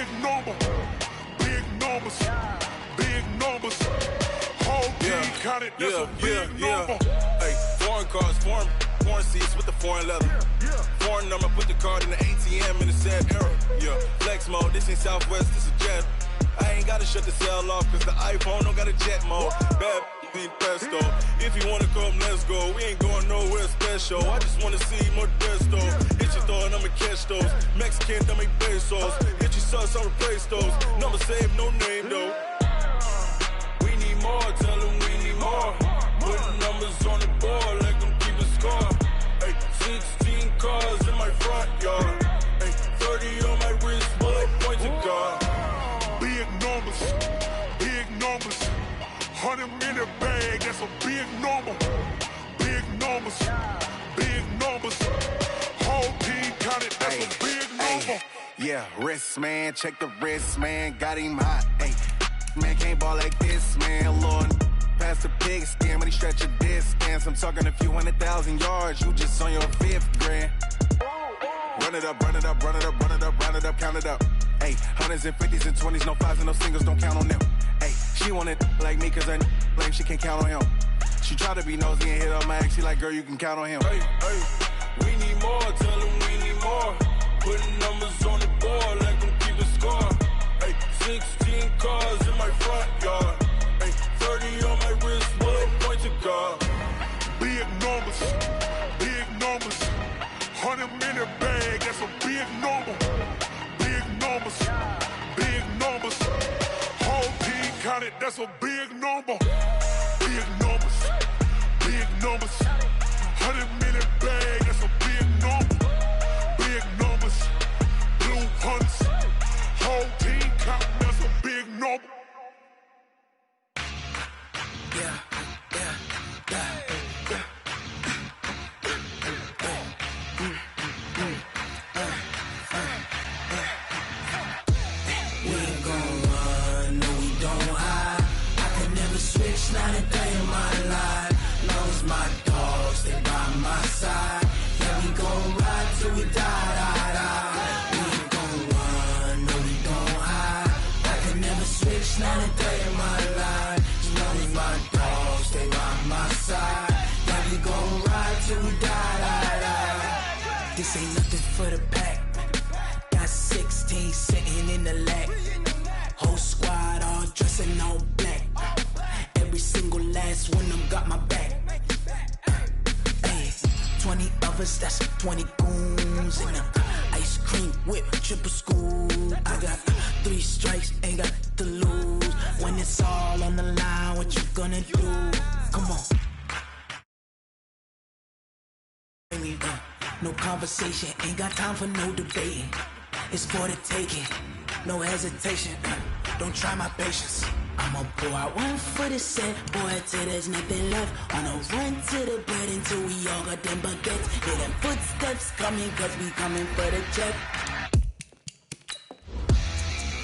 big number. Big numbers. Big numbers. Whole team counted, that's a big number. Hey, foreign cars, foreign seats with the foreign leather. Foreign number, put the card in the ATM in the sad era. Yeah, flex mode, this ain't Southwest, this is jet. I ain't gotta shut the cell off, cause the iPhone don't got a jet mode. Bad need pesto. If you wanna come, let's go. We ain't going nowhere special. I just wanna see more desto. Hit your throw and I'ma catch those. Mexican, I make pesos. Hit your sauce, I'll replace those. Number save, no name though. We need more, tell them we need more. Putting numbers on the board, let them keep a score. Hey, 16 cars in my front yard. Hey, 30 on my wrist, bullet points of God. Big numbers, big numbers. 100-minute bag, that's a big number. Big numbers, big numbers. Whole team counted, that's a big number. Yeah, wrist man, check the wrist man, got him hot. Ay, man can't ball like this, man. Lord, past the pig skin when he stretch a distance. I'm talking a few 100,000 yards, you just on your 5th grand. Run it up, run it up, run it up, run it up, run it up, count it up. Ay, 100s and 50s and 20s, no 5s and no singles, don't count on them. Ay, she want it like me cause her lame, she can't count on him. She try to be nosy and hit on my ex, she like, girl, you can count on him. Hey, we need more, tell them we need more. Putting numbers on the board, let them keep a score. Hey, 16 cars in my front yard. Hey, 30 on my wrist, bullet points of God. Big numbers, big numbers. 100-minute bag, that's a big number. Big numbers, big numbers. Whole team counted, that's a big number. Big numbers, big numbers. 100-minute bag, that's a big number. Big numbers, blue hunts. Whole team counting, that's a big number. Yeah. Not a day in my life, long as my dogs stay by my side. Yeah, we gon' ride till we die. We ain't gon' run, no we don't hide. I can never switch, not a day in my life. As long as my dogs stay by my side. Yeah, we gon' ride till we die. This ain't nothing for the pack. Got 16 sitting in the lap. Whole squad all dressing all black. Every single last one of them got my back. Ay, 20 of us, that's 20 goons. And ice cream whip, triple scoop. I got 3 strikes, ain't got to lose. When it's all on the line, what you gonna do? Come on. No conversation, ain't got time for no debating. It's for the taking, no hesitation. Don't try my patience. I'ma pour out one for the set, boy, till there's nothing left. On a run to the bed until we all got them baguettes. Hear them footsteps coming, cause we coming for the check.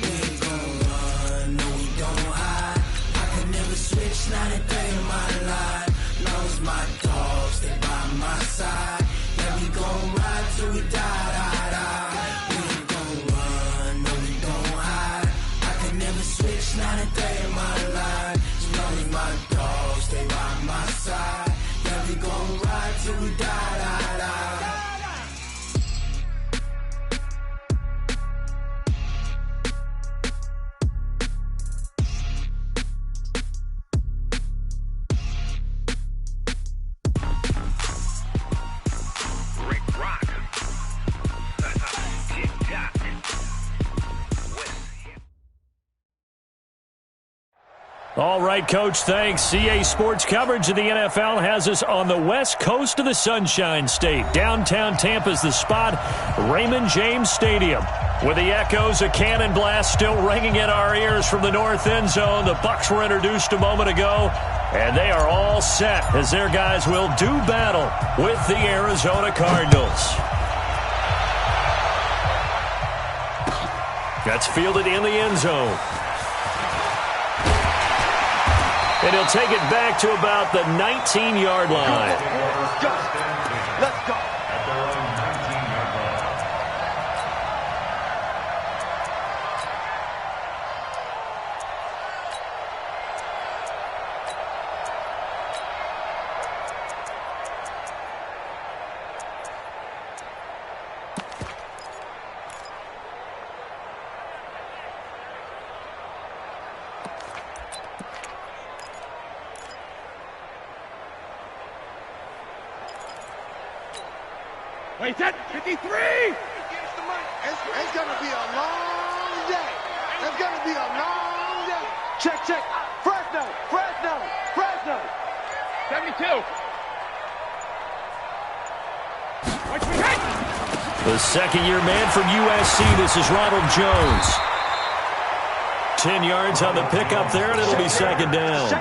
We ain't gon' run, no we don't hide. I can never switch, not a day in my life. Long as my dogs stay by my side. Yeah, we gon' ride till we die. We ain't gon' run, no we don't hide. I can never switch, not a day in my life. As long as my dogs stay by my side. Yeah, we gon' ride till we die. All right, Coach, thanks. CA Sports coverage of the NFL has us on the west coast of the Sunshine State. Downtown Tampa's the spot, Raymond James Stadium, with the echoes of cannon blast still ringing in our ears from the north end zone. The Bucs were introduced a moment ago, and they are all set as their guys will do battle with the Arizona Cardinals. That's fielded in the end zone. And he'll take it back to about the 19-yard line. Let's go. Wait, that 53! It's going to be a long day. It's going to be a long day. Check. Fresno. 72. The second-year man from USC, this is Ronald Jones. 10 yards on the pickup there, and it'll be second down.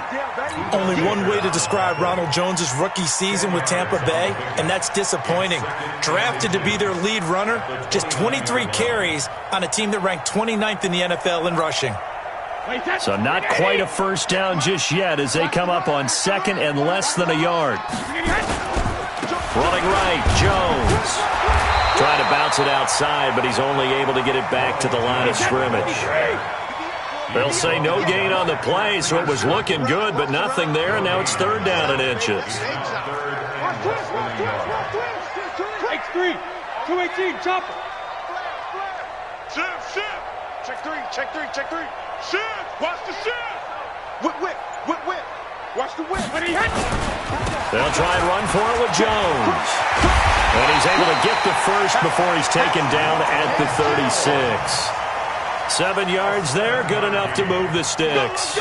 Only one way to describe Ronald Jones' rookie season with Tampa Bay, and that's disappointing. Drafted to be their lead runner, just 23 carries on a team that ranked 29th in the NFL in rushing. So not quite a first down just yet as they come up on second and less than a yard. Running right, Jones. Trying to bounce it outside, but he's only able to get it back to the line of scrimmage. They'll say no gain on the play, so it was looking good, but nothing there, and now it's third down and inches. X3, 218, chopper. Shift. Check three. Shift, watch the shift. Whip. Watch the whip. They'll try and run for it with Jones. And he's able to get the first before he's taken down at the 36. 7 yards there, good enough to move the sticks.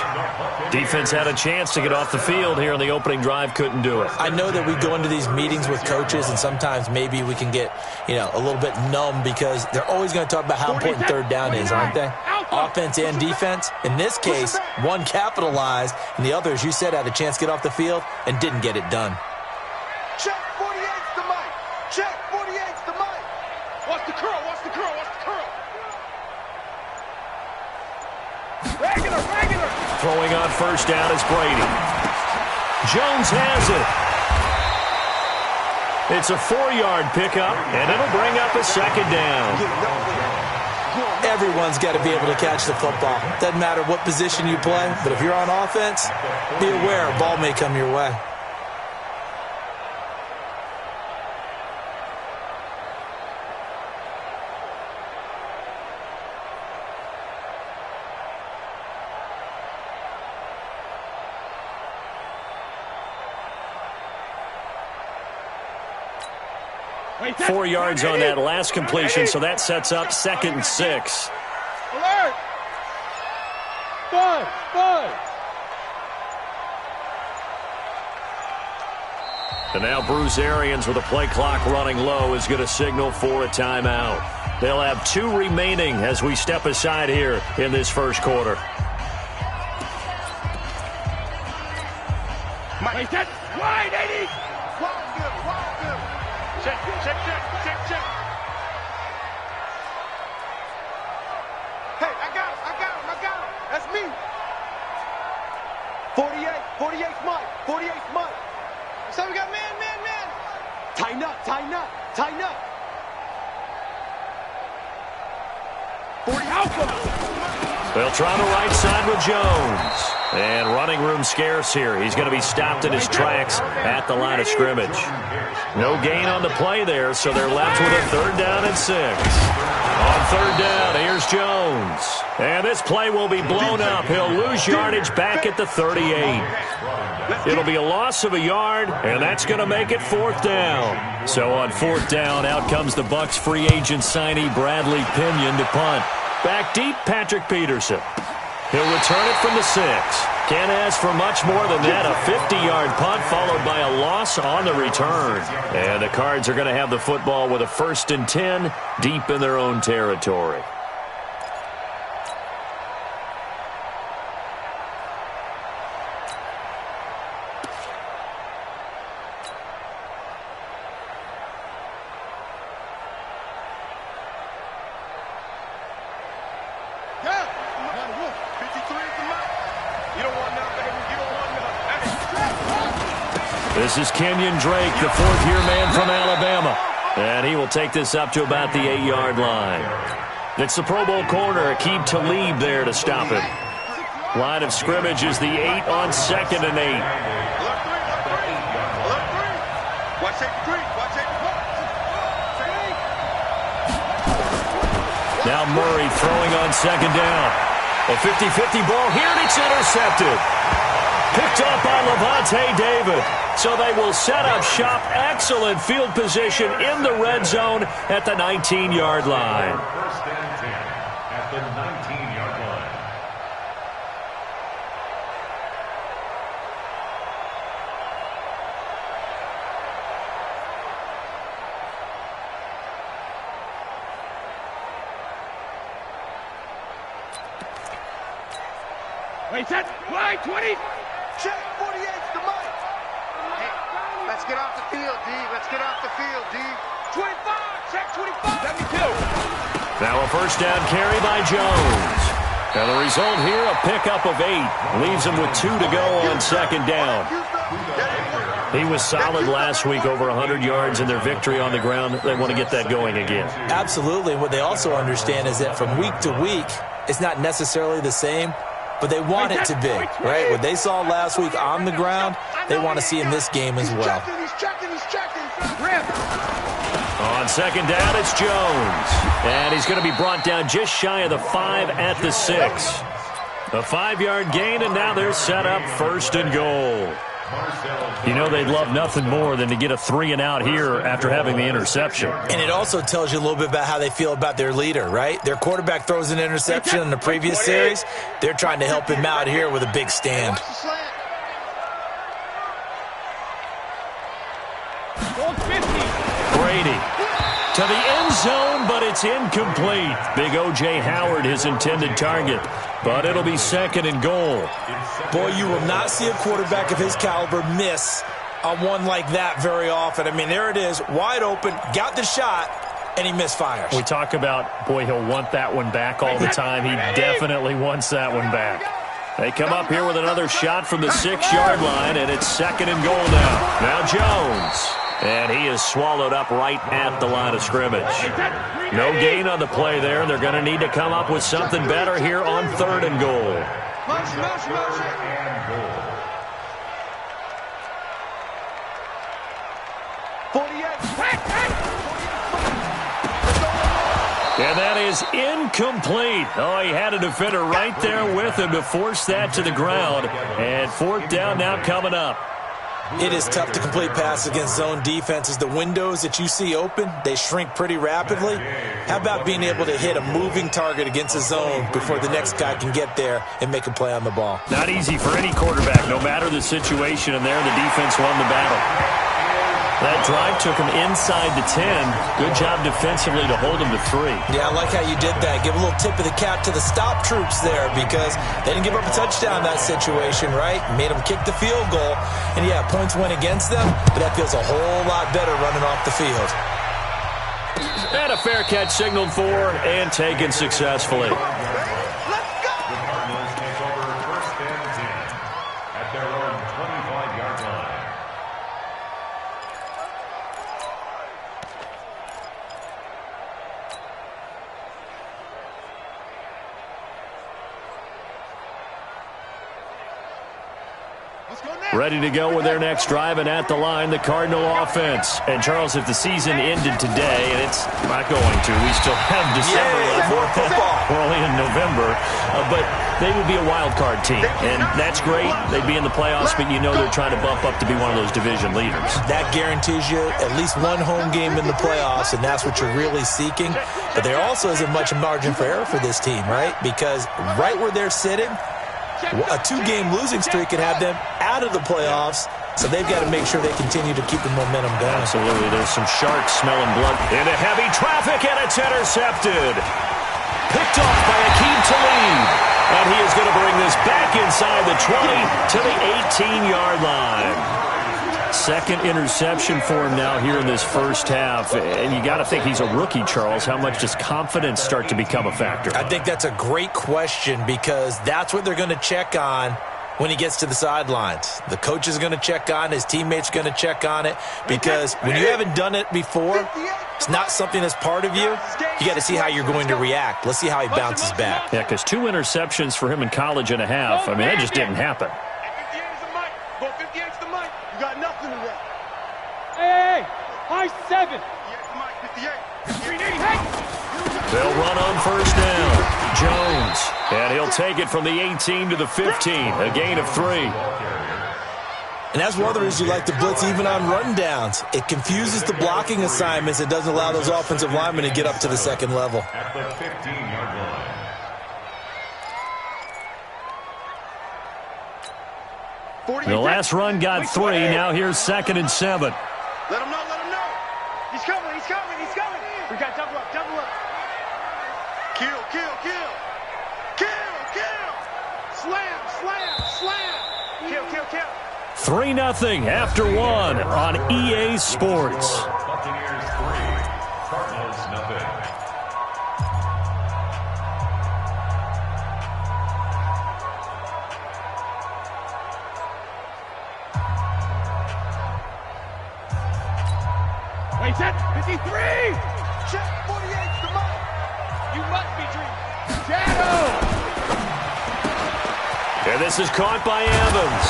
Defense had a chance to get off the field here in the opening drive, couldn't do it. I know that we go into these meetings with coaches, and sometimes maybe we can get, a little bit numb because they're always going to talk about how important third down is, aren't they? Offense and defense. In this case, one capitalized, and the other, as you said, had a chance to get off the field and didn't get it done. Check 48's the mic. Check 48's the mic. Watch the curl. Regular. Throwing on first down is Brady. Jones has it. It's a 4-yard pickup, and it'll bring up a second down. Everyone's got to be able to catch the football. Doesn't matter what position you play, but if you're on offense, be aware a ball may come your way. Wait, 4 yards on that last completion, so that sets up 2nd and 6. Alert! Five. And now Bruce Arians, with the play clock running low, is going to signal for a timeout. They'll have 2 remaining as we step aside here in this first quarter. Wait, that's wide, 80! Check. Hey, I got him. That's me. 48's Mike. So we got man. Tighten up. 40 alpha. They'll try the right side with Jones. And running room scarce here. He's going to be stopped in his tracks at the line of scrimmage. No gain on the play there, so they're left with a 3rd down and 6. On 3rd down, here's Jones. And this play will be blown up. He'll lose yardage back at the 38. It'll be a loss of a yard, and that's going to make it 4th down. So on 4th down, out comes the Bucs free agent signee Bradley Pinion to punt. Back deep, Patrick Peterson. He'll return it from the 6. Can't ask for much more than that. A 50-yard punt followed by a loss on the return. And the Cards are going to have the football with a 1st and 10 deep in their own territory. This is Kenyon Drake, the 4th-year man from Alabama. And he will take this up to about the 8-yard line. It's the Pro Bowl corner, Aqib Talib there to stop it. Line of scrimmage is the 8 on 2nd and 8. Now Murray throwing on 2nd down. A 50-50 ball here, and it's intercepted. Picked up by Levante David. So they will set up shop. Excellent field position in the red zone at the 19-yard line. First and 10 at the 19-yard line. Wait, set. Wide, 20. Check, 48's the mic. Hey, let's get off the field, D. Let's get off the field, D. 25, check 25. 72. Now a first down carry by Jones. And the result here, a pickup of 8. Leaves him with 2 to go on second down. He was solid last week, over 100 yards in their victory on the ground. They want to get that going again. Absolutely. What they also understand is that from week to week, it's not necessarily the same, but they want it to be, right? What they saw last week on the ground, they want to see in this game as well. He's checking. On second down, it's Jones. And he's going to be brought down just shy of the 5 at the 6. A 5-yard gain, and now they're set up first and goal. You know they'd love nothing more than to get a 3-and-out here after having the interception. And it also tells you a little bit about how they feel about their leader, right? Their quarterback throws an interception in the previous series. They're trying to help him out here with a big stand. Brady to the end zone, but it's incomplete. Big O.J. Howard, his intended target, but it'll be second and goal. Boy, you will not see a quarterback of his caliber miss on one like that very often. I mean, there it is, wide open, got the shot, and he misfires. We talk about, boy, he'll want that one back all the time. He definitely wants that one back. They come up here with another shot from the 6-yard line, and it's second and goal now. Now Jones. And he is swallowed up right at the line of scrimmage. No gain on the play there. They're going to need to come up with something better here on third and goal. And that is incomplete. Oh, he had a defender right there with him to force that to the ground. And fourth down now coming up. It is tough to complete passes against zone defenses. The windows that you see open, they shrink pretty rapidly. How about being able to hit a moving target against a zone before the next guy can get there and make a play on the ball? Not easy for any quarterback, no matter the situation, and there the defense won the battle. That drive took him inside the 10. Good job defensively to hold him to 3. Yeah, I like how you did that. Give a little tip of the cap to the stop troops there because they didn't give up a touchdown in that situation, right? Made them kick the field goal. And, yeah, points went against them, but that feels a whole lot better running off the field. And a fair catch signaled for and taken successfully. Ready to go with their next drive, and at the line, the Cardinal offense. And, Charles, if the season ended today, and it's not going to, we still have December left. More football. We're only in November. But they would be a wild card team, and that's great. They'd be in the playoffs, but you know they're trying to bump up to be one of those division leaders. That guarantees you at least one home game in the playoffs, and that's what you're really seeking. But there also isn't much margin for error for this team, right? Because right where they're sitting, a 2-game losing streak could have them out of the playoffs, so they've got to make sure they continue to keep the momentum going. Absolutely. There's some sharks smelling blood. Into heavy traffic, and it's intercepted. Picked off by Akeem Talib. And he is going to bring this back inside the 20 to the 18-yard line. Second interception for him now here in this first half. And you got to think he's a rookie, Charles. How much does confidence start to become a factor? I think that's a great question because that's what they're going to check on when he gets to the sidelines. The coach is going to check on, his teammates are going to check on it because when you haven't done it before, it's not something that's part of you. You got to see how you're going to react. Let's see how he bounces back. Yeah, because 2 interceptions for him in college and a half. I mean, that just didn't happen. You got nothing to that. Hey, high 7. They'll run on first down. Jones. And he'll take it from the 18 to the 15, a gain of 3. And that's one of the reasons you like to blitz even on rundowns. It confuses the blocking assignments. It doesn't allow those offensive linemen to get up to the second level. At the 15-yard line. The last run got 3. Now here's 2nd and 7. Let him know, let him know. He's coming, he's coming, he's coming. We got double up, double up. Kill, kill, kill. Kill, kill. Slam, slam, slam. Kill, kill, kill. 3-0 after 1 on EA Sports. Buccaneers 3, Cardinals 0. Wait, set, 53. Check, 48's the mark. You must be dreaming. Shadow. And this is caught by Evans.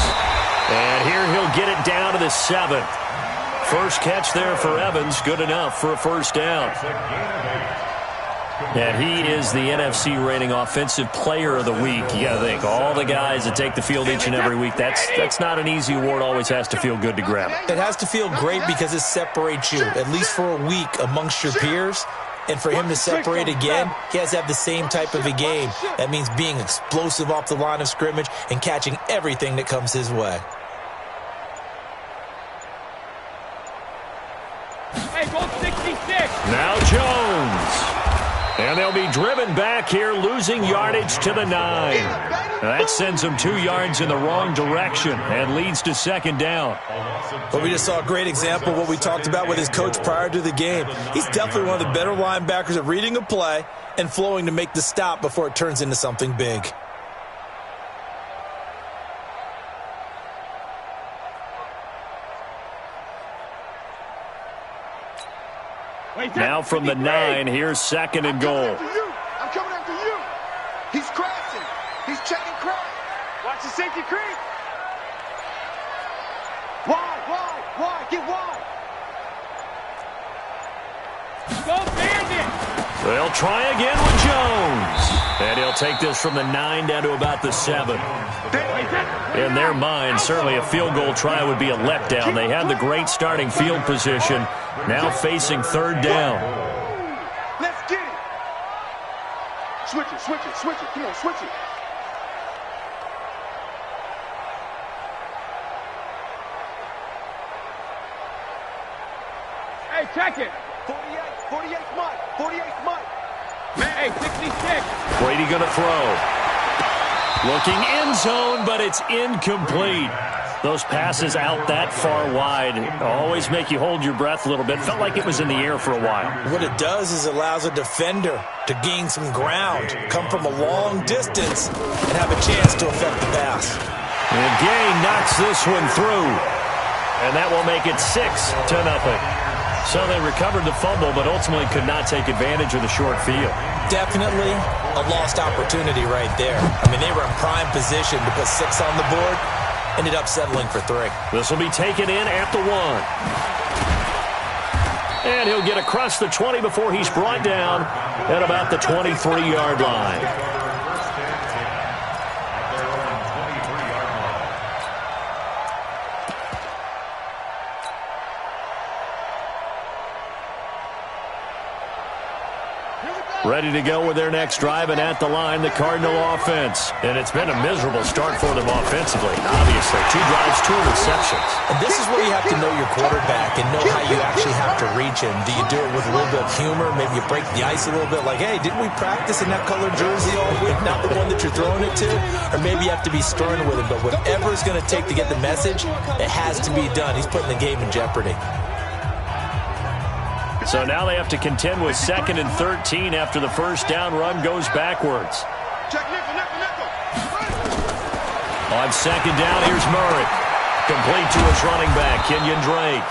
And here he'll get it down to the 7. First catch there for Evans, good enough for a first down. And he is the NFC rating offensive player of the week. You got to think, all the guys that take the field each and every week, that's not an easy award, always has to feel good to grab. It has to feel great because it separates you, at least for a week, amongst your peers. And for him to separate again, he has to have the same type of a game. That means being explosive off the line of scrimmage and catching everything that comes his way. Hey, goal 66. Now Jones. And they'll be driven back here, losing yardage to the 9. That sends them 2 yards in the wrong direction and leads to 2nd down. But we just saw a great example of what we talked about with his coach prior to the game. He's definitely one of the better linebackers at reading a play and flowing to make the stop before it turns into something big. Now from the 9, here's 2nd and goal. I'm coming after you. He's crashing. He's checking crash. Watch the safety creep. Wide, get wide. Go Bandit. They'll try again with Jones. And he'll take this from the 9 down to about the 7. In their mind, certainly a field goal try would be a letdown. They had the great starting field position. Now facing 3rd down. Let's get it. Switch it. Come on, switch it. Hey, check it. 48's Mike. 48's Mike. Hey, 66. Brady going to throw. Looking end zone, but it's incomplete. Those passes out that far wide always make you hold your breath a little bit. Felt like it was in the air for a while. What it does is it allows a defender to gain some ground, come from a long distance, and have a chance to affect the pass. And Gay knocks this one through. And that will make it 6-0. So they recovered the fumble, but ultimately could not take advantage of the short field. Definitely a lost opportunity right there. I mean, they were in prime position to put 6 on the board. Ended up settling for 3. This will be taken in at the 1. And he'll get across the 20 before he's brought down at about the 23-yard line. Ready to go with their next drive, and at the line, the Cardinal offense. And it's been a miserable start for them offensively, obviously. 2 drives, 2 interceptions. And this is where you have to know your quarterback and know how you actually have to reach him. Do you do it with a little bit of humor? Maybe you break the ice a little bit, like, hey, didn't we practice in that colored jersey all week, not the one that you're throwing it to? Or maybe you have to be stern with him. But whatever it's going to take to get the message, it has to be done. He's putting the game in jeopardy. So now they have to contend with 2nd and 13 after the first down run goes backwards. Check nickel. On 2nd down, here's Murray. Complete to his running back, Kenyon Drake.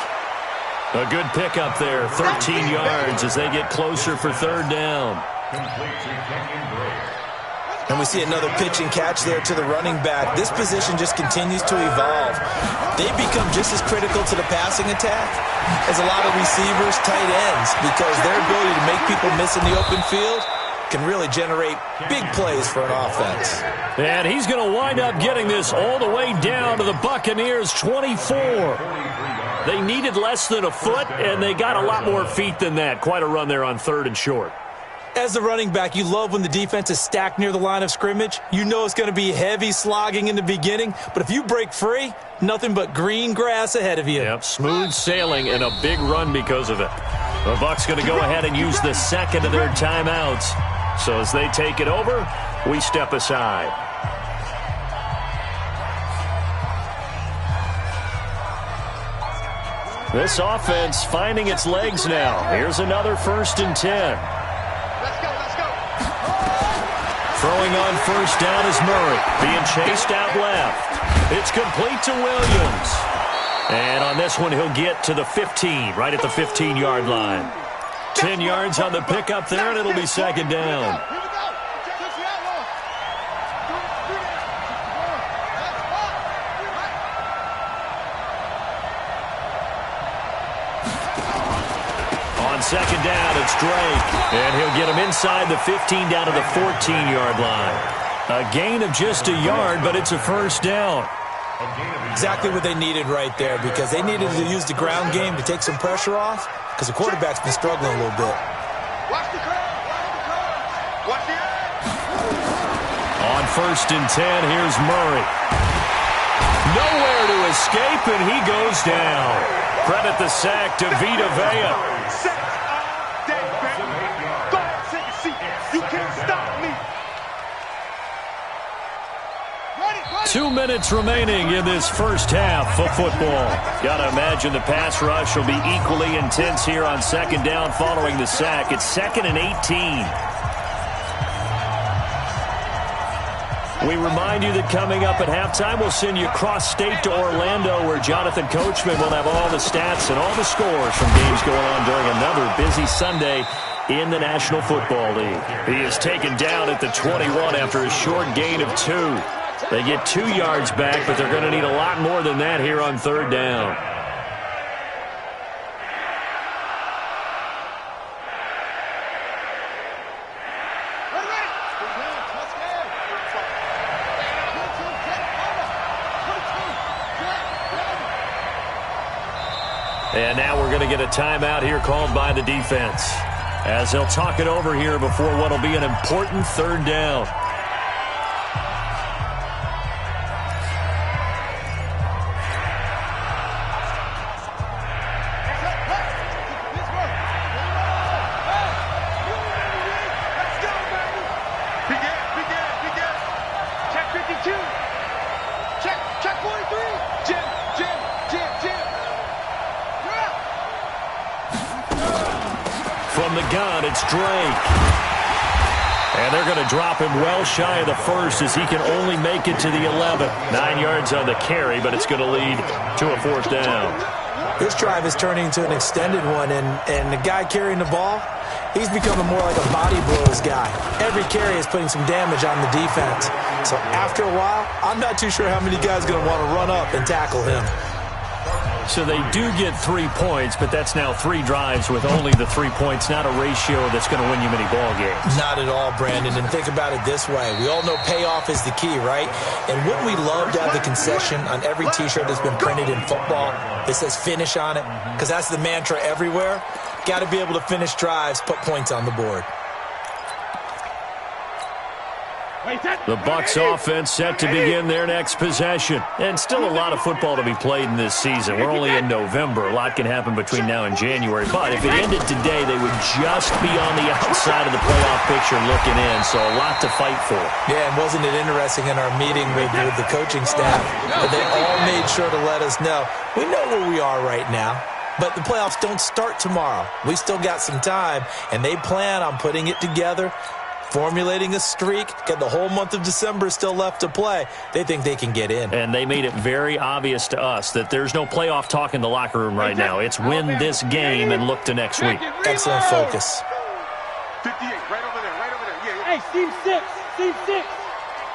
A good pickup there, 13 yards as they get closer for 3rd down. Complete to Kenyon Drake. And we see another pitch and catch there to the running back. This position just continues to evolve. They become just as critical to the passing attack as a lot of receivers, tight ends, because their ability to make people miss in the open field can really generate big plays for an offense. And he's going to wind up getting this all the way down to the Buccaneers' 24. They needed less than a foot, and they got a lot more feet than that. Quite a run there on 3rd and short. As the running back, you love when the defense is stacked near the line of scrimmage. You know it's going to be heavy slogging in the beginning, but if you break free, nothing but green grass ahead of you. Yep, smooth sailing and a big run because of it. The Bucs going to go ahead and use the second of their timeouts. So as they take it over, we step aside. This offense finding its legs now. Here's another 1st and 10. Let's go, let's go. Throwing on 1st down is Murray. Being chased out left. It's complete to Williams. And on this one, he'll get to the 15, right at the 15-yard line. 10 yards on the pickup there, and it'll be 2nd down. On 2nd down, it's Drake. And he'll get him inside the 15 down to the 14-yard line. A gain of just a yard, but it's a 1st down. Exactly what they needed right there, because they needed to use the ground game to take some pressure off, because the quarterback's been struggling a little bit. Watch the crowd. Watch the On 1st and 10, here's Murray. Nowhere to escape, and he goes down. Credit the sack to Vita Vea. Sacks all day, baby. Go ahead, take a seat. You can't stop me. 2 minutes remaining in this first half of football. Gotta imagine the pass rush will be equally intense here on 2nd down following the sack. It's 2nd and 18. We remind you that coming up at halftime, we'll send you cross-state to Orlando, where Jonathan Coachman will have all the stats and all the scores from games going on during another busy Sunday in the National Football League. He is taken down at the 21 after a short gain of 2. They get 2 yards back, but they're going to need a lot more than that here on 3rd down. And now we're going to get a timeout here called by the defense, as they'll talk it over here before what will be an important 3rd down. From the gun, it's Drake. And they're going to drop him well shy of the 1st as he can only make it to the 11. 9 yards on the carry, but it's going to lead to a 4th down. This drive is turning into an extended one, and the guy carrying the ball, he's becoming more like a body blows guy. Every carry is putting some damage on the defense. So after a while, I'm not too sure how many guys are going to want to run up and tackle him. So they do get 3 points, but that's now 3 drives with only the 3 points, not a ratio that's going to win you many ball games. Not at all, Brandon. And think about it this way. We all know payoff is the key, right? And wouldn't we love to have the concession on every T-shirt that's been printed in football that says finish on it? Because that's the mantra everywhere. Got to be able to finish drives, put points on the board. The Bucs offense set to begin their next possession. And still a lot of football to be played in this season. We're only in November. A lot can happen between now and January. But if it ended today, they would just be on the outside of the playoff picture looking in. So a lot to fight for. Yeah, and wasn't it interesting in our meeting with the coaching staff that they all made sure to let us know, we know where we are right now. But the playoffs don't start tomorrow. We still got some time, and they plan on putting it together, formulating a streak, got the whole month of December still left to play. They think they can get in. And they made it very obvious to us that there's no playoff talk in the locker room right now. It's win this game and look to next week. Excellent focus. 58, right over there, right over there. Yeah. Hey, Steve 6, Steve 6.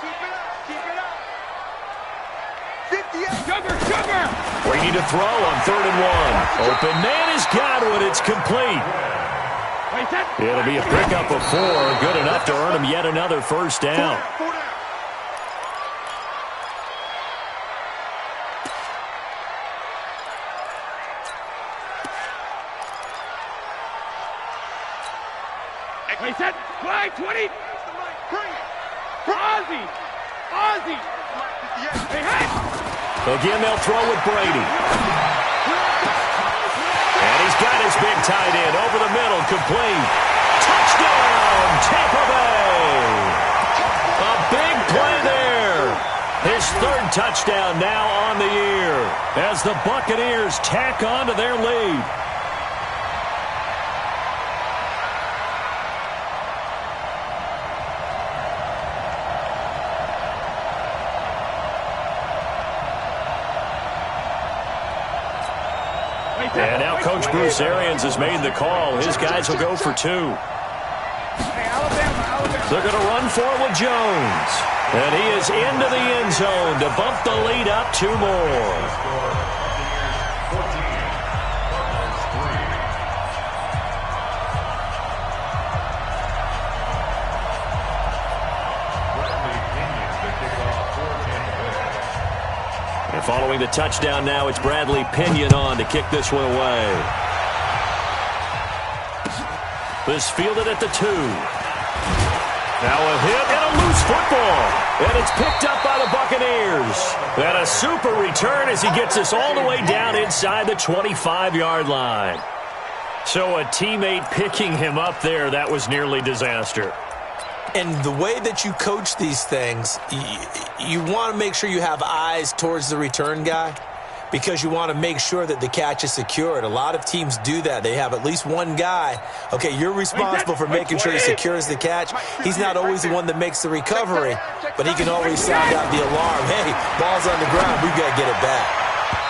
Keep it up, keep it up. 58. Sugar. Brady to throw on 3rd and 1. Open man has got it. It's complete. It'll be a pickup of 4, good enough to earn him yet another first down. Hey, set, play, 20. Bring it. Ozzy. Ozzy. Hey, hey. Again, they'll throw with Brady. And he's got his big tight end over the middle, complete. Touchdown, Tampa Bay. A big play there. His 3rd touchdown now on the year as the Buccaneers tack on to their lead. And now Coach Bruce Arians has made the call. His guys will go for 2. They're going to run for it with Jones. And he is into the end zone to bump the lead up 2 more. Following the touchdown now, it's Bradley Pinion on to kick this one away. This fielded at the 2. Now a hit and a loose football. And it's picked up by the Buccaneers. And a super return as he gets us all the way down inside the 25-yard line. So a teammate picking him up there, that was nearly disaster. And the way that you coach these things, you want to make sure you have eyes towards the return guy because you want to make sure that the catch is secured. A lot of teams do that. They have at least one guy. Okay, you're responsible for making sure he secures the catch. He's not always the one that makes the recovery, but he can always sound out the alarm. Hey, ball's on the ground. We've got to get it back.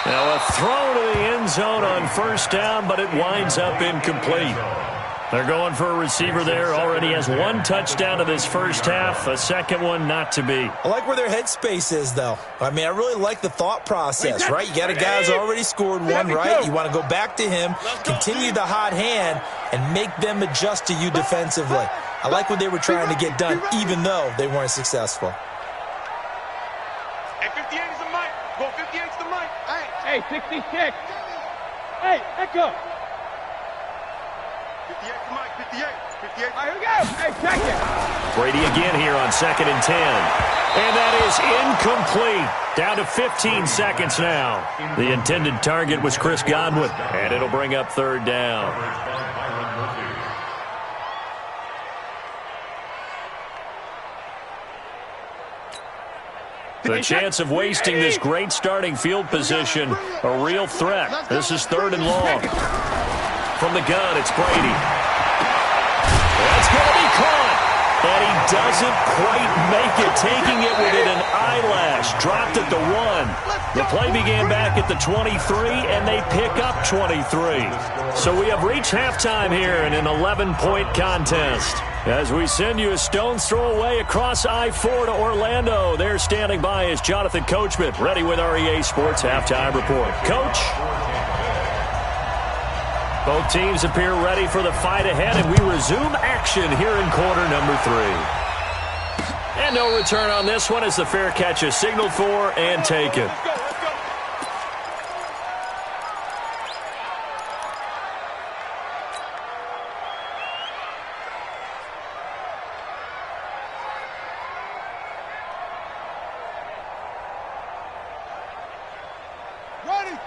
Now a throw to the end zone on first down, but it winds up incomplete. They're going for a receiver there. Already has 1 touchdown of this first half. A second one not to be. I like where their headspace is, though. I mean, I really like the thought process, right? You got a guy who's already scored 1, right? You want to go back to him, continue the hot hand, and make them adjust to you defensively. I like what they were trying to get done, even though they weren't successful. Hey, 58 is the mic. Go 58 is the mic. Hey, 66. Hey, Echo. 58 is the mic. 58. 58. All right, here we go. Hey, check it. Brady again here on 2nd and 10. And that is incomplete. Down to 15 seconds now. The intended target was Chris Godwin. And it'll bring up 3rd down. The chance of wasting this great starting field position, a real threat. This is 3rd and long. From the gun, it's Brady. That's going to be caught. And he doesn't quite make it, taking it within an eyelash. Dropped at the 1. The play began back at the 23, and they pick up 23. So we have reached halftime here in an 11-point contest. As we send you a stone's throw away across I-4 to Orlando. There standing by is Jonathan Coachman, ready with our EA Sports Halftime Report. Coach? Both teams appear ready for the fight ahead, and we resume action here in quarter number 3. And no return on this one as the fair catch is signaled for and taken.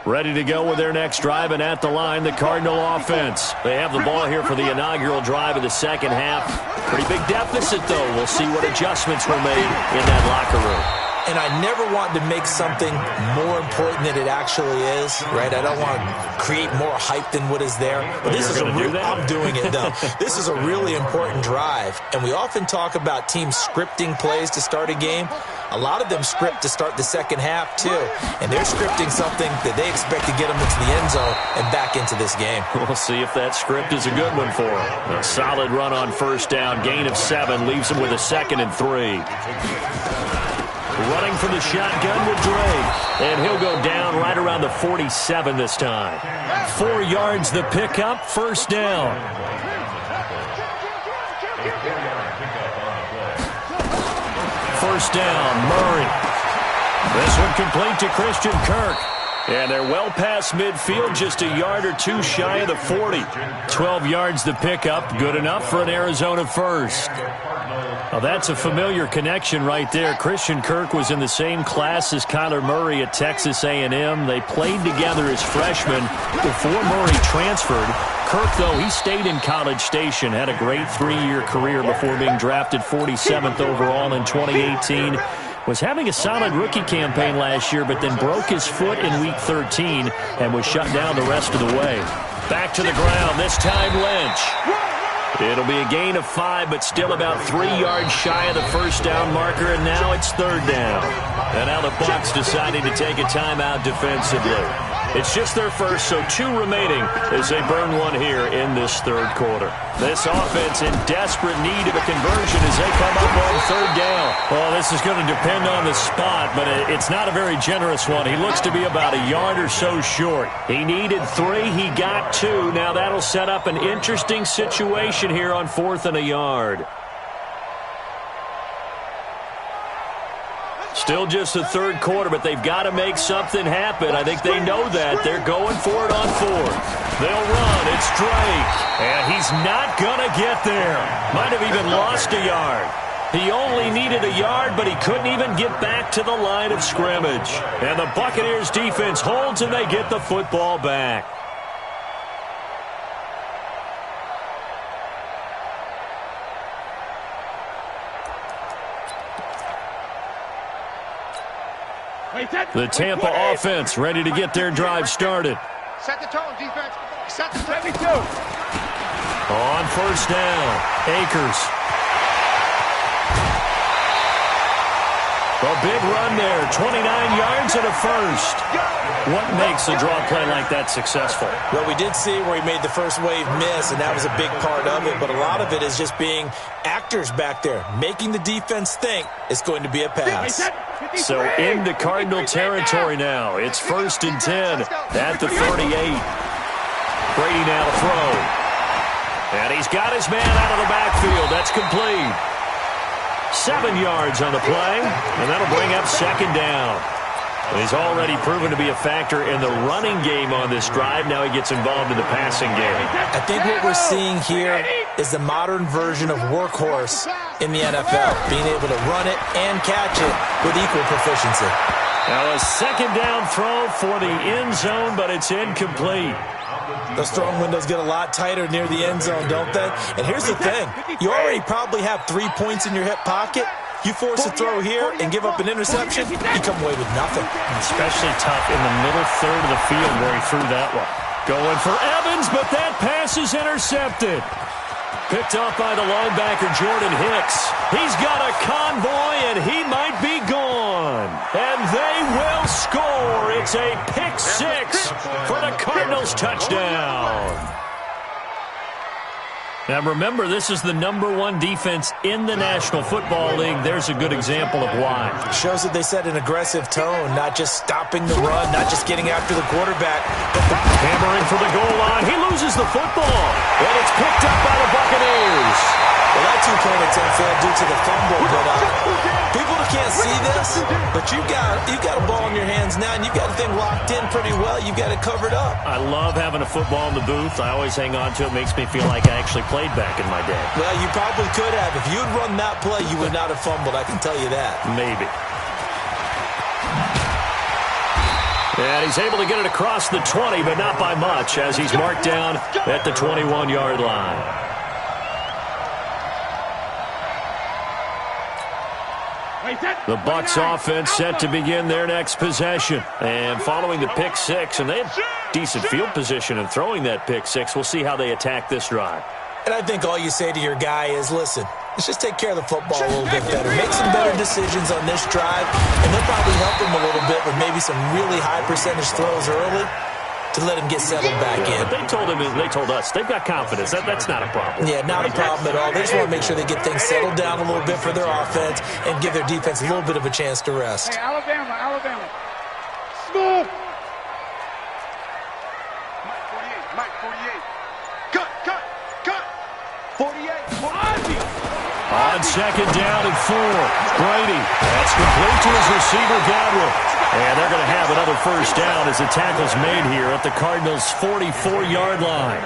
Ready to go with their next drive, and at the line, the Cardinal offense. They have the ball here for the inaugural drive of the second half. Pretty big deficit, though. We'll see what adjustments were made in that locker room. And I never want to make something more important than it actually is, right? I don't want to create more hype than what is there. But this is I'm doing it, though. This is a really important drive. And we often talk about teams scripting plays to start a game. A lot of them script to start the second half, too. And they're scripting something that they expect to get them into the end zone and back into this game. We'll see if that script is a good one for them. A solid run on first down. Gain of 7 leaves them with a 2nd and 3. Running from the shotgun with Drake. And he'll go down right around the 47 this time. 4 yards the pickup, first down. first down. Murray. This one complete to Christian Kirk. And they're well past midfield, just a yard or two shy of the 40. 12 yards to pick up, good enough for an Arizona first. Well, that's a familiar connection right there. Christian Kirk was in the same class as Kyler Murray at Texas A&M. They played together as freshmen before Murray transferred. Kirk, though, he stayed in College Station, had a great 3-year career before being drafted 47th overall in 2018. Was having a solid rookie campaign last year, but then broke his foot in Week 13 and was shut down the rest of the way. Back to the ground, this time Lynch. It'll be a gain of 5, but still about 3 yards shy of the first down marker, and now it's third down. And now the Bucs deciding to take a timeout defensively. It's just their first, so 2 remaining as they burn one here in this third quarter. This offense in desperate need of a conversion as they come up on third down. Well, this is going to depend on the spot, but it's not a very generous one. He looks to be about a yard or so short. He needed 3. He got 2. Now that'll set up an interesting situation here on 4th and a yard. Still just the third quarter, but they've got to make something happen. I think they know that. They're going for it on 4th. They'll run. It's Drake. And he's not going to get there. Might have even lost a yard. He only needed a yard, but he couldn't even get back to the line of scrimmage. And the Buccaneers defense holds, and they get the football back. The Tampa offense ready to get their drive started. Set the tone, defense. Set the tone. 72. On first down, Akers. A big run there, 29 yards and a first. What makes a draw play like that successful? Well, we did see where he made the first wave miss, and that was a big part of it. But a lot of it is just being actors back there, making the defense think it's going to be a pass. So into Cardinal territory now. It's 1st and 10 at the 38. Brady now to throw. And he's got his man out of the backfield. That's complete. 7 yards on the play, and that'll bring up second down. He's already proven to be a factor in the running game on this drive. Now he gets involved in the passing game. I think what we're seeing here is the modern version of workhorse in the NFL, being able to run it and catch it with equal proficiency. Now a second down throw for the end zone, but it's incomplete. Those throwing windows get a lot tighter near the end zone, don't they? And here's the thing. You already probably have 3 points in your hip pocket. You force a throw here and give up an interception, you come away with nothing. Especially tough in the middle third of the field where he threw that one. Going for Evans, but that pass is intercepted. Picked off by the linebacker, Jordan Hicks. He's got a convoy, and he might be gone. And they will score. It's a pick 6 for the Cardinals touchdown. Now, remember, this is the #1 defense in the National Football League. There's a good example of why. Shows that they set an aggressive tone, not just stopping the run, not just getting after the quarterback, but hammering for the goal line. He loses the football, and it's picked up by the Buccaneers. Well, that 2-point attempt failed due to the fumble, but people can't see this, but you've got a ball in your hands now, and you've got the thing locked in pretty well. You've got it covered up. I love having a football in the booth. I always hang on to it. It makes me feel like I actually played back in my day. Well, you probably could have. If you had run that play, you would not have fumbled. I can tell you that. Maybe. And he's able to get it across the 20, but not by much, as he's marked down at the 21-yard line. The Bucs offense set to begin their next possession. And following the pick 6, and they had decent field position in throwing that pick 6. We'll see how they attack this drive. And I think all you say to your guy is, listen, let's just take care of the football a little bit better. Make some better decisions on this drive, and they'll probably help him a little bit with maybe some really high percentage throws early to let him get settled back in. But they told us, they've got confidence. That's not a problem. Yeah, not a problem at all. They just want to make sure they get things settled down a little bit for their offense and give their defense a little bit of a chance to rest. Hey, Alabama. Smooth. Mike 48. Cut. 48. Ozzy. On second down and 4, Brady. That's complete to his receiver, Godwin. And they're going to have another first down as the tackle's made here at the Cardinals' 44-yard line.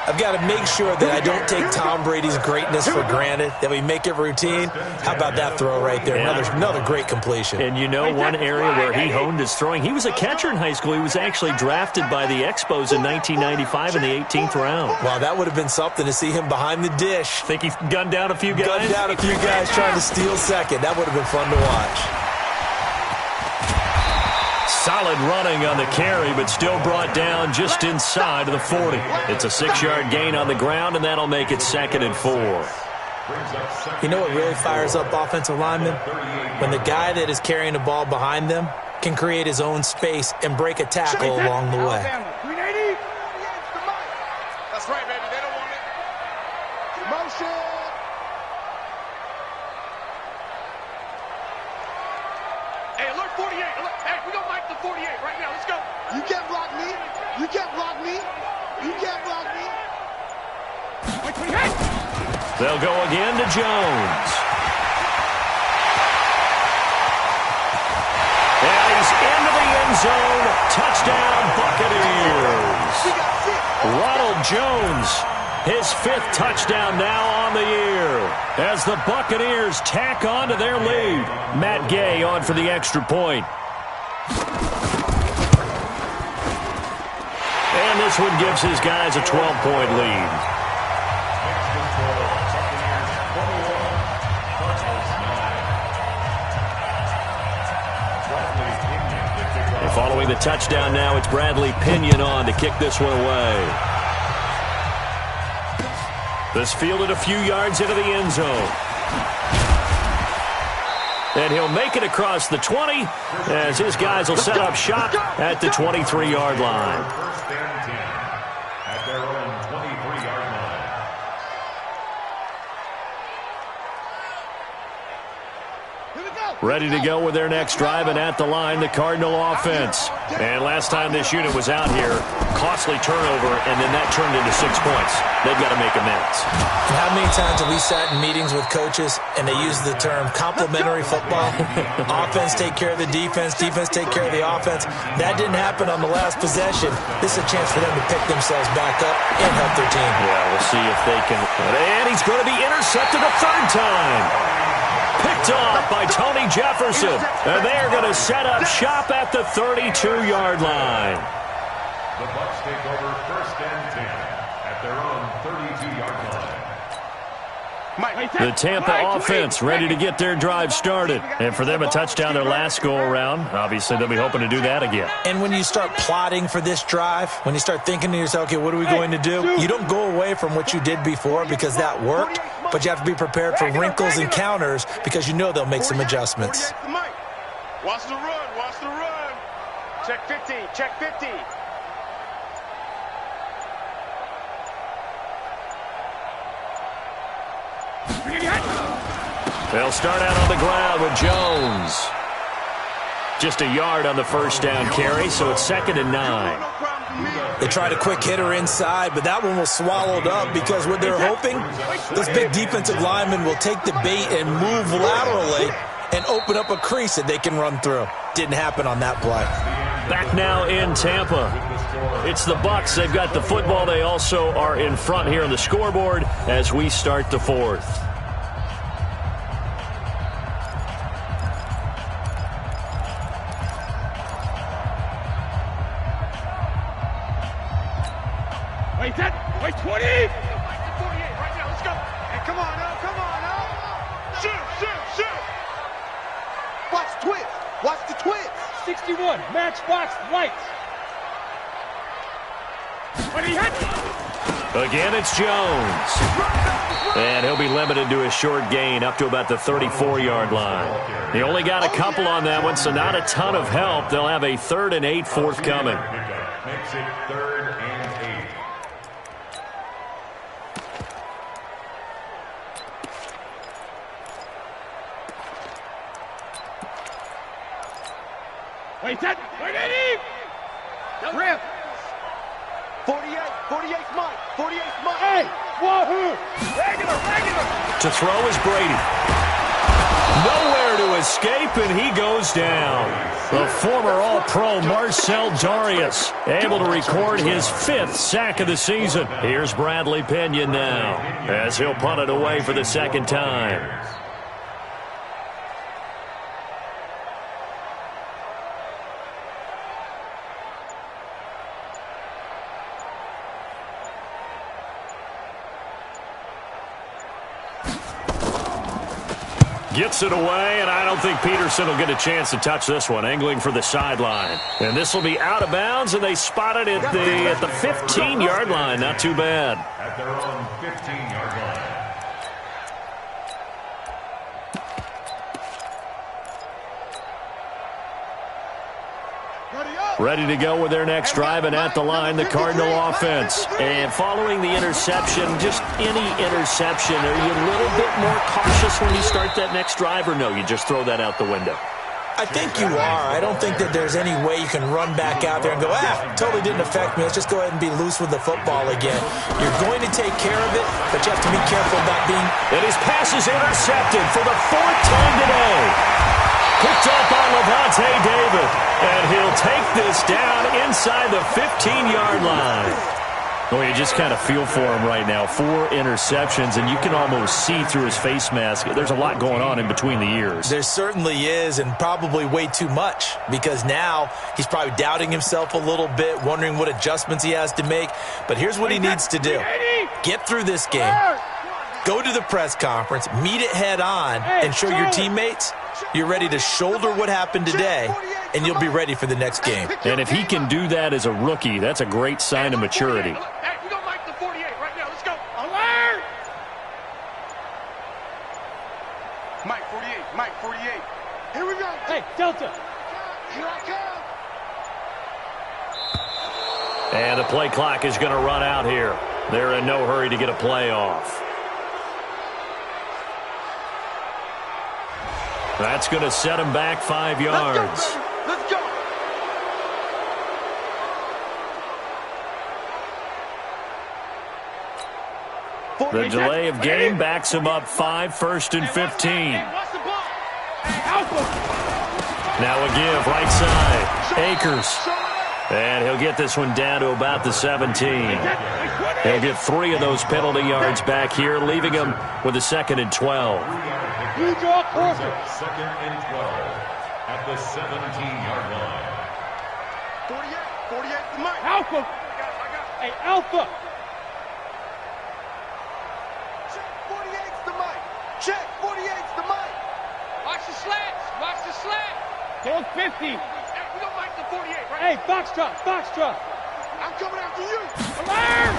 I've got to make sure that I don't take Tom Brady's greatness for granted, that we make it routine. How about that throw right there? Another great completion. And you know one area where he honed his throwing? He was a catcher in high school. He was actually drafted by the Expos in 1995 in the 18th round. Wow, that would have been something to see him behind the dish. Think he gunned down a few guys? Gunned down a few guys trying to steal second. That would have been fun to watch. Solid running on the carry, but still brought down just inside of the 40. It's a 6-yard gain on the ground, and that'll make it 2nd and 4. You know what really fires up offensive linemen? When the guy that is carrying the ball behind them can create his own space and break a tackle along the way. That's right, baby. They don't want it. Motion. Hey, alert 48. Hey, we don't like the 48 right now. Let's go. You can't block me. You can't block me. You can't block me. They'll go again to Jones. And he's into the end zone. Touchdown, Buccaneers. Ronald Jones, his 5th touchdown now on the year as the Buccaneers tack on to their lead. Matt Gay on for the extra point. And this one gives his guys a 12-point lead. And following the touchdown now, it's Bradley Pinion on to kick this one away. This fielded a few yards into the end zone. And he'll make it across the 20 as his guys will set up shop at the 23-yard line. First and 10 at their own 23-yard line. Ready to go with their next drive, and at the line, the Cardinal offense. And last time this unit was out here, costly turnover, and then that turned into 6 points. They've got to make amends. And how many times have we sat in meetings with coaches and they use the term complementary football? Offense take care of the defense, defense take care of the offense. That didn't happen on the last possession. This is a chance for them to pick themselves back up and help their team. Yeah, we'll see if they can. And he's going to be intercepted a 3rd time. Picked off by Tony Jefferson. And they are going to set up shop at the 32-yard line. The Bucs take over 1st and 10 at their own 32-yard line. The Tampa offense ready to get their drive started. And for them, a touchdown their last go-around. Obviously, they'll be hoping to do that again. And when you start plotting for this drive, when you start thinking to yourself, okay, what are we going to do? You don't go away from what you did before because that worked, but you have to be prepared for wrinkles and counters because you know they'll make some adjustments. Watch the run. Watch the run. Check 15. Check 15. They'll start out on the ground with Jones. Just a yard on the first down carry, so it's 2nd and 9. They tried a quick hitter inside, but that one was swallowed up because what they're hoping, this big defensive lineman will take the bait and move laterally and open up a crease that they can run through. Didn't happen on that play. Back now in Tampa. It's the Bucs. They've got the football. They also are in front here on the scoreboard as we start the 4th. Wait, 20! 48 right now, let's go. Hey, come on now. Shoot. Watch the twist. Watch the twist. 61, matchbox lights. Again, it's Jones. And he'll be limited to a short gain up to about the 34-yard line. He only got a couple on that one, so not a ton of help. They'll have a 3rd and 8 forthcoming. Makes it 3rd and 8. Wait, Eddie! Rip. 48's Mike. 48's Mike. Hey! Wahoo! Regular! To throw is Brady. Nowhere to escape, and he goes down. The former All-Pro Marcel Darius able to record his 5th sack of the season. Here's Bradley Pinion now as he'll punt it away for the second time. Gets it away, and I don't think Peterson will get a chance to touch this one. Angling for the sideline. And this will be out of bounds, and they spot it at the 15-yard line. Not too bad. At their own 15-yard line. Ready to go with their next drive, and at the line, the Cardinal offense. And following the interception, just any interception, are you a little bit more cautious when you start that next drive, or no, you just throw that out the window? I think you are. I don't think that there's any way you can run back out there and go, totally didn't affect me. Let's just go ahead and be loose with the football again. You're going to take care of it, but you have to be careful about being... And his pass is intercepted for the 4th time today. Picked up by Levante David, and he'll take this down inside the 15-yard line. Well, you just kind of feel for him right now. 4 interceptions, and you can almost see through his face mask. There's a lot going on in between the ears. There certainly is, and probably way too much, because now he's probably doubting himself a little bit, wondering what adjustments he has to make. But here's what he needs to do. Get through this game, go to the press conference, meet it head on, and show your teammates you're ready to shoulder what happened today, and you'll be ready for the next game. And if he can do that as a rookie, that's a great sign of maturity. Hey, we don't like the 48 right now. Let's go. Alert! Mike 48. Mike 48. Here we go. Hey, Delta. Here I come. And the play clock is going to run out here. They're in no hurry to get a play off. That's going to set him back 5 yards. Let's go. The delay of game backs him up 5, 1st and 15. Now a give, right side. Akers. And he'll get this one down to about the 17. He'll get 3 of those penalty yards back here, leaving him with a 2nd and 12. You draw closer. 2nd and 12 at the 17-yard line. 48 to Mike. Alpha. Hey, Alpha. Check 48's to Mike. Check 48's to Mike. Watch the slants. Watch the slant. Don't 50. Hey, we don't like the 48 right. Hey, Foxtrot. Foxtrot. I'm coming after you. Alert!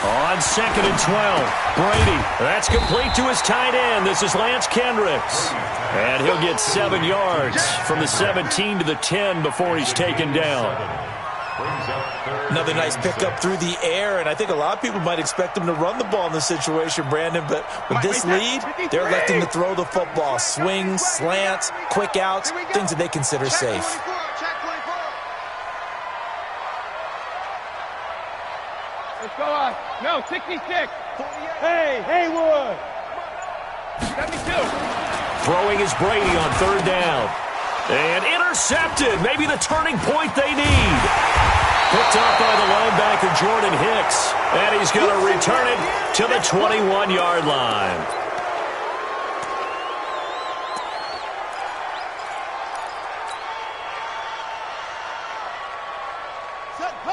On 2nd and 12, Brady. That's complete to his tight end. This is Lance Kendricks. And he'll get 7 yards from the 17 to the 10 before he's taken down. Another nice pickup through the air, and I think a lot of people might expect him to run the ball in this situation, Brandon, but with this lead, they're electing to throw the football. Swings, slants, quick outs, things that they consider safe. Let's go on. No, 66. Hey, Haywood. 72. Throwing is Brady on 3rd down. And intercepted. Maybe the turning point they need. Picked up by the linebacker, Jordan Hicks. And he's going to return it to the 21-yard line.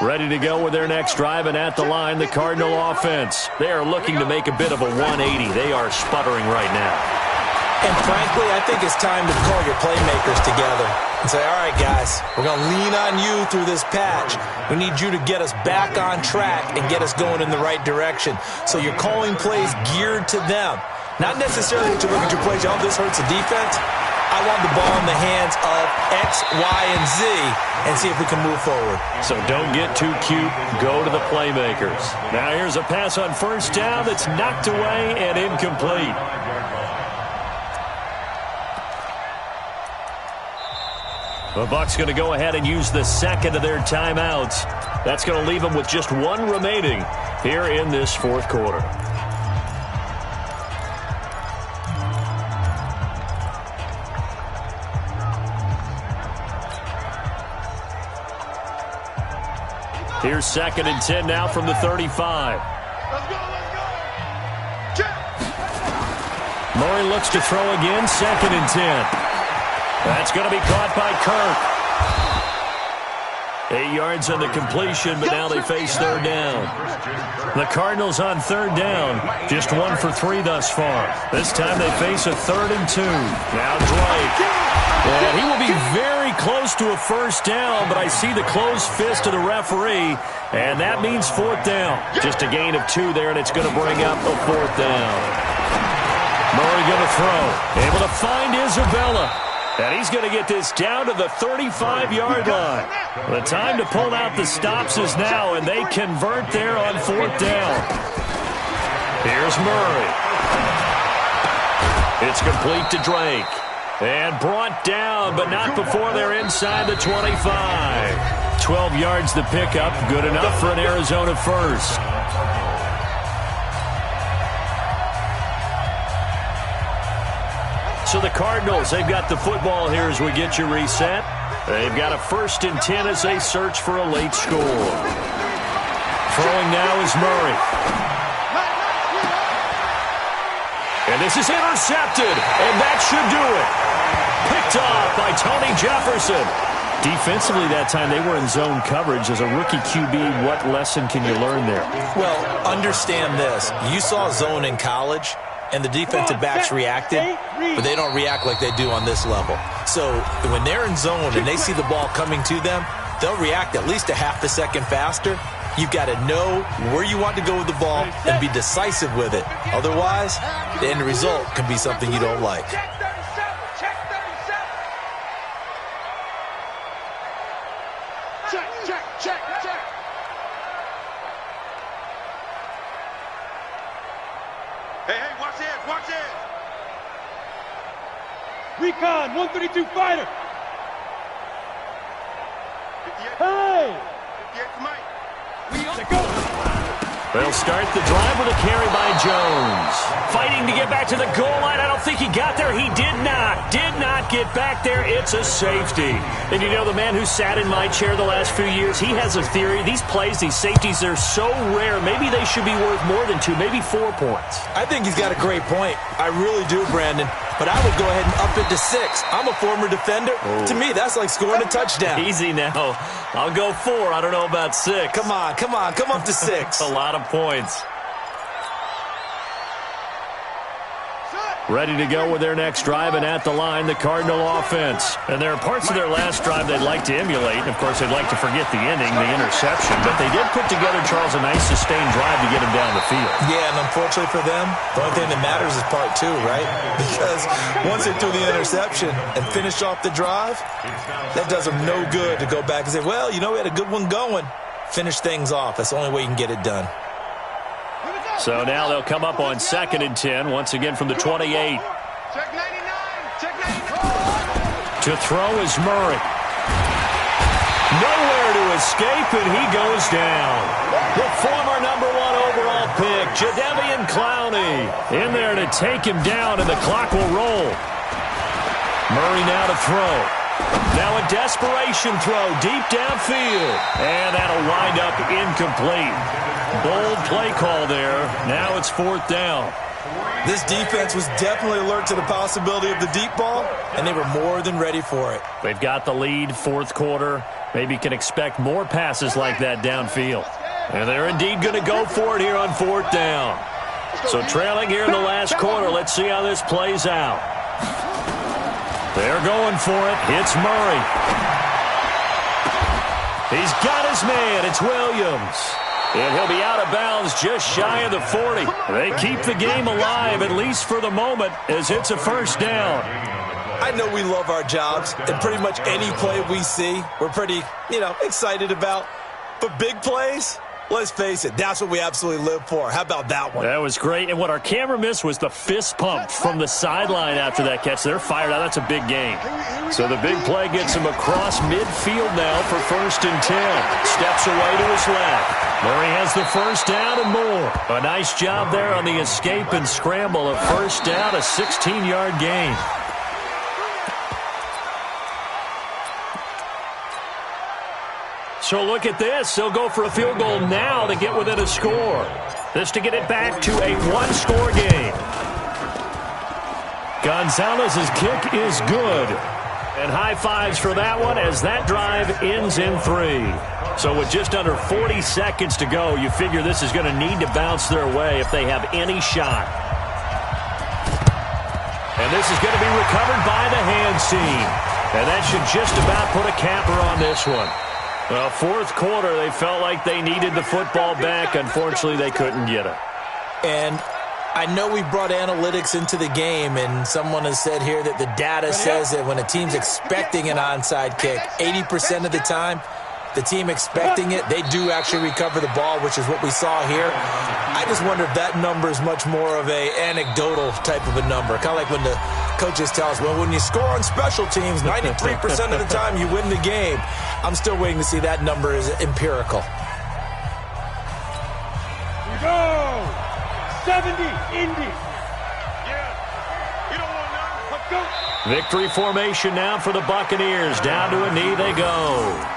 Ready to go with their next drive, and at the line, the Cardinal offense. They are looking to make a bit of a 180. They are sputtering right now. And frankly, I think it's time to call your playmakers together and say, all right, guys, we're going to lean on you through this patch. We need you to get us back on track and get us going in the right direction. So you're calling plays geared to them. Not necessarily that you look at your plays, oh, this hurts the defense. I want the ball in the hands of X, Y, and Z and see if we can move forward. So don't get too cute. Go to the playmakers. Now here's a pass on 1st down that's knocked away and incomplete. The Bucs going to go ahead and use the 2nd of their timeouts. That's going to leave them with just 1 remaining here in this 4th quarter. Here's 2nd and 10 now from the 35. Let's go, let's go. Check. Murray looks to throw again, 2nd and 10. That's going to be caught by Kirk. 8 yards on the completion, but now they face 3rd down. The Cardinals on 3rd down, just 1 for 3 thus far. This time they face a 3rd and 2. Now Drake. And he will be very close to a 1st down, but I see the closed fist of the referee, and that means 4th down. Just a gain of 2 there, and it's going to bring up a 4th down. Murray going to throw. Able to find Isabella. And he's going to get this down to the 35-yard line. The time to pull out the stops is now, and they convert there on 4th down. Here's Murray. It's complete to Drake. And brought down, but not before they're inside the 25. 12 yards the pickup. Good enough for an Arizona first. So the Cardinals, they've got the football here as we get you reset. They've got a 1st and 10 as they search for a late score. Throwing now is Murray. And this is intercepted, and that should do it. Picked off by Tony Jefferson. Defensively that time, they were in zone coverage. As a rookie QB, what lesson can you learn there? Well, understand this. You saw zone in college, and the defensive backs reacted, but they don't react like they do on this level. So when they're in zone and they see the ball coming to them, they'll react at least a half a second faster. You've got to know where you want to go with the ball and be decisive with it. Otherwise, the end result can be something you don't like. Check 37. Check. Hey, watch this. Recon, 132 fighter. 58. Hey! 58 to Mike. They'll start the drive with a carry by Jones. Fighting to get back to the goal line. I don't think he got there. He did not get back there. It's a safety. And you know, the man who sat in my chair the last few years, he has a theory. These plays, these safeties, they're so rare. Maybe they should be worth more than 2, maybe 4 points. I think he's got a great point. I really do, Brandon. But I would go ahead and up it to 6. I'm a former defender. Oh. To me, that's like scoring a touchdown. Easy now. I'll go 4. I don't know about 6. Come on. Come up to 6. A lot of points. Ready to go with their next drive, and at the line, the Cardinal offense. And there are parts of their last drive they'd like to emulate. And of course, they'd like to forget the ending, the interception. But they did put together, Charles, a nice sustained drive to get him down the field. Yeah, and unfortunately for them, the only thing that matters is part 2, right? Because once they threw the interception and finished off the drive, that does them no good to go back and say, well, you know, we had a good one going. Finish things off. That's the only way you can get it done. So now they'll come up on 2nd and 10, once again from the 28. Check 99. To throw is Murray. Nowhere to escape, and he goes down. The former number 1 overall pick, Jadeveon Clowney, in there to take him down, and the clock will roll. Murray now to throw. Now a desperation throw deep downfield, and that'll wind up incomplete. Bold play call there. Now it's 4th down. This defense was definitely alert to the possibility of the deep ball, and they were more than ready for it. They've got the lead, 4th quarter. Maybe can expect more passes like that downfield. And they're indeed going to go for it here on 4th down. So trailing here in the last quarter, let's see how this plays out. They're going for it. It's Murray. He's got his man. It's Williams. And he'll be out of bounds just shy of the 40. They keep the game alive, at least for the moment, as it's a 1st down. I know we love our jobs, and pretty much any play we see, we're pretty, excited about. But big plays, let's face it, that's what we absolutely live for. How about that one? That was great. And what our camera missed was the fist pump from the sideline after that catch. They're fired out. That's a big game. So the big play gets him across midfield now for 1st and 10. Steps away to his left. Murray has the 1st down and more. A nice job there on the escape and scramble. A 1st down, a 16-yard gain. So look at this. They'll go for a field goal now to get within a score. This to get it back to a one-score game. Gonzalez's kick is good. And high fives for that one as that drive ends in 3. So with just under 40 seconds to go, you figure this is going to need to bounce their way if they have any shot. And this is going to be recovered by the hands team. And that should just about put a capper on this one. Well, fourth quarter, they felt like they needed the football back. Unfortunately, they couldn't get it. And I know we brought analytics into the game, and someone has said here that the data says that when a team's expecting an onside kick, 80% of the time, the team expecting it, they do actually recover the ball, which is what we saw here. I just wonder if that number is much more of a anecdotal type of a number. Kind of like when the coaches tell us, well, when you score on special teams, 93% of the time you win the game. I'm still waiting to see that number is empirical. Here we go! 70, Indy. Yeah. You don't want none. Let's go. Victory formation now for the Buccaneers. Down to a knee they go.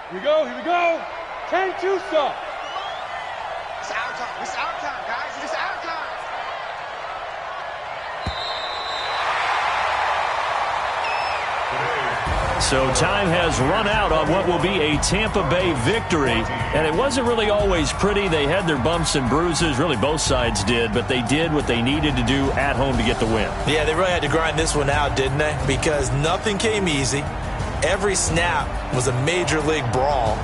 Here we go. 10-2 stop. It's our time. It's our time, guys. It's our time. So time has run out on what will be a Tampa Bay victory. And it wasn't really always pretty. They had their bumps and bruises. Really, both sides did. But they did what they needed to do at home to get the win. Yeah, they really had to grind this one out, didn't they? Because nothing came easy. Every snap was a major league brawl.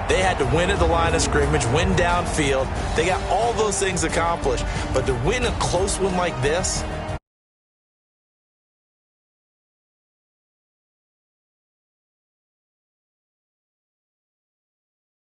They had to win at the line of scrimmage, win downfield. They got all those things accomplished. But to win a close one like this,